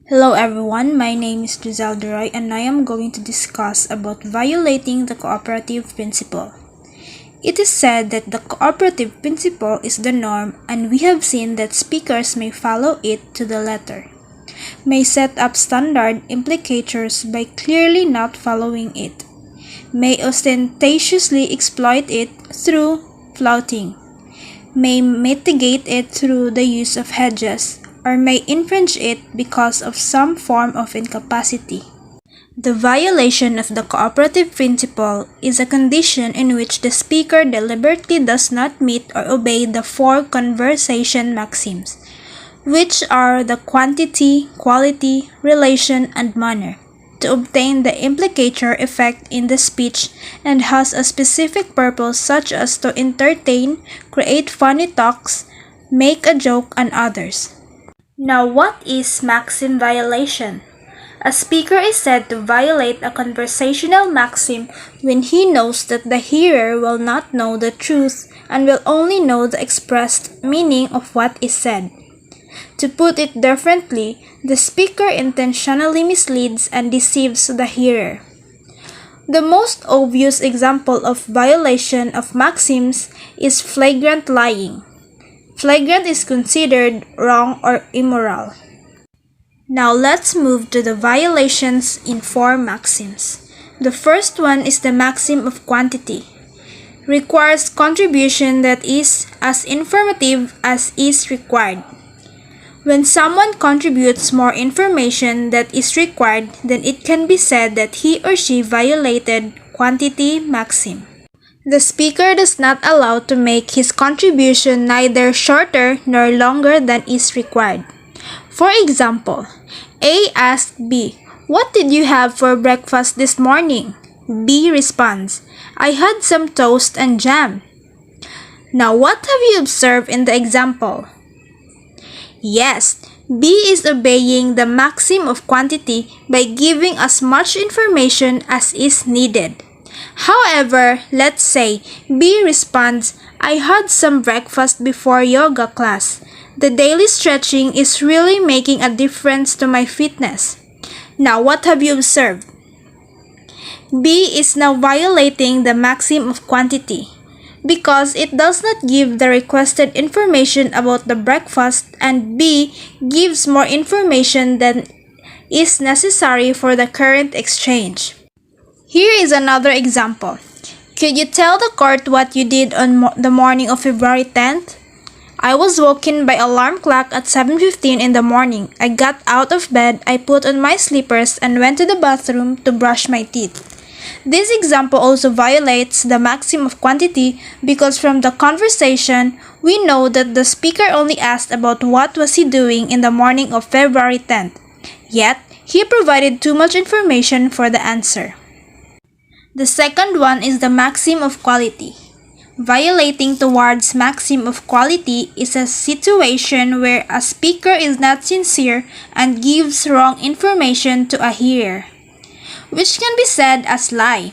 Hello everyone, my name is Giselle Duroy and I am going to discuss about violating the cooperative principle. It is said that the cooperative principle is the norm and we have seen that speakers may follow it to the letter, may set up standard implicators by clearly not following it, may ostentatiously exploit it through flouting, may mitigate it through the use of hedges, or may infringe it because of some form of incapacity. The violation of the cooperative principle is a condition in which the speaker deliberately does not meet or obey the four conversation maxims, which are the quantity, quality, relation, and manner, to obtain the implicator effect in the speech and has a specific purpose such as to entertain, create funny talks, make a joke, and others. Now, what is maxim violation? A speaker is said to violate a conversational maxim when he knows that the hearer will not know the truth and will only know the expressed meaning of what is said. To put it differently, the speaker intentionally misleads and deceives the hearer. The most obvious example of violation of maxims is flagrant lying. Flagrant is considered wrong or immoral. Now let's move to the violations in four maxims. The first one is the maxim of quantity. Requires contribution that is as informative as is required. When someone contributes more information that is required, then it can be said that he or she violated quantity maxim. The speaker does not allow to make his contribution neither shorter nor longer than is required. For example, A asked B, "What did you have for breakfast this morning?" B responds, "I had some toast and jam." Now what have you observed in the example? Yes, B is obeying the maxim of quantity by giving as much information as is needed. However, let's say B responds, "I had some breakfast before yoga class. The daily stretching is really making a difference to my fitness." Now, what have you observed? B is now violating the maxim of quantity because it does not give the requested information about the breakfast and B gives more information than is necessary for the current exchange. Here is another example. Could you tell the court what you did on the morning of February 10th? I was woken by alarm clock at 7:15 in the morning. I got out of bed, I put on my slippers, and went to the bathroom to brush my teeth. This example also violates the maxim of quantity because from the conversation, we know that the speaker only asked about what was he doing in the morning of February 10th. Yet, he provided too much information for the answer. The second one is the maxim of quality. Violating towards maxim of quality is a situation where a speaker is not sincere and gives wrong information to a hearer, which can be said as lie.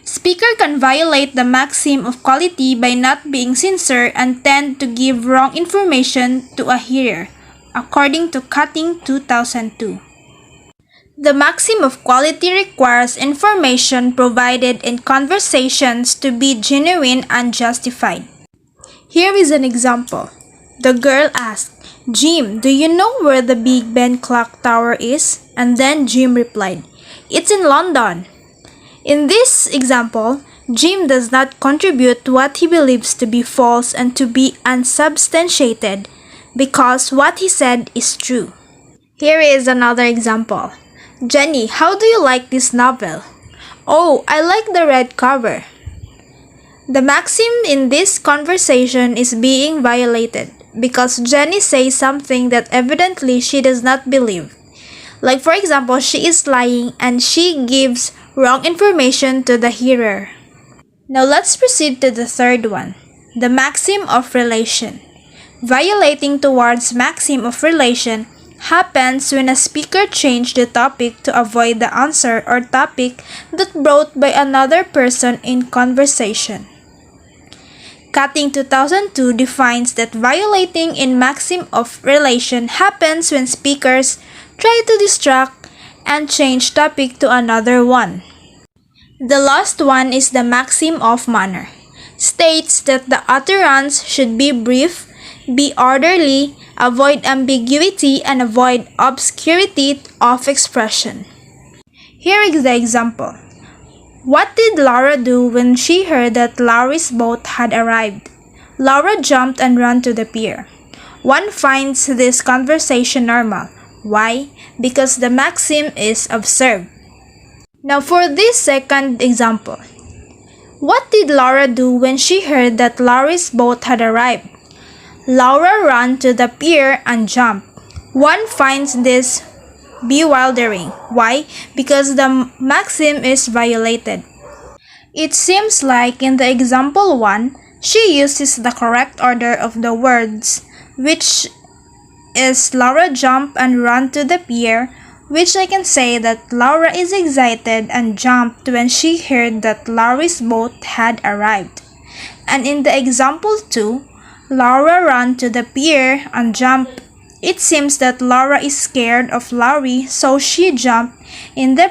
Speaker can violate the maxim of quality by not being sincere and tend to give wrong information to a hearer, according to Cutting 2002. The maxim of quality requires information provided in conversations to be genuine and justified. Here is an example. The girl asked, "Jim, do you know where the Big Ben clock tower is?" And then Jim replied, "It's in London." In this example, Jim does not contribute what he believes to be false and to be unsubstantiated because what he said is true. Here is another example. "Jenny, how do you like this novel?" "Oh, I like the red cover." The maxim in this conversation is being violated because Jenny says something that evidently she does not believe. Like for example, she is lying and she gives wrong information to the hearer. Now let's proceed to the third one, the maxim of relation. Violating towards maxim of relation happens when a speaker changes the topic to avoid the answer or topic that brought by another person in conversation. Cutting 2002 defines that violating in maxim of relation happens when speakers try to distract and change topic to another one. The last one is the maxim of manner. States that the utterance should be brief, be orderly, avoid ambiguity, and avoid obscurity of expression. Here is the example. What did Laura do when she heard that Larry's boat had arrived? Laura jumped and ran to the pier. One finds this conversation normal. Why? Because the maxim is observed. Now for this second example. What did Laura do when she heard that Larry's boat had arrived? Laura ran to the pier and jumped. One finds this bewildering. Why? Because the maxim is violated. It seems like in the example 1, she uses the correct order of the words, which is Laura jumped and ran to the pier, which I can say that Laura is excited and jumped when she heard that Larry's boat had arrived. And in the example 2, Laura ran to the pier and jumped. It seems that Laura is scared of Larry, so she jumped in the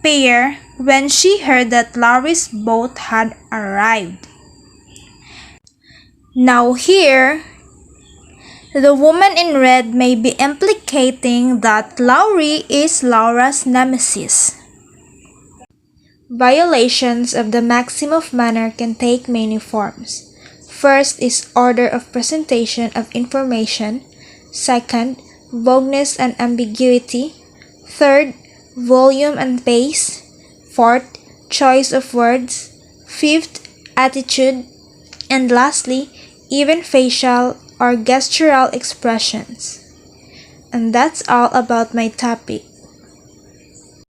pier when she heard that Larry's boat had arrived. Now here, the woman in red may be implicating that Larry is Laura's nemesis. Violations of the maxim of manner can take many forms. First is order of presentation of information. Second, vagueness and ambiguity. Third, volume and pace. Fourth, choice of words. Fifth, attitude. And lastly, even facial or gestural expressions. And that's all about my topic.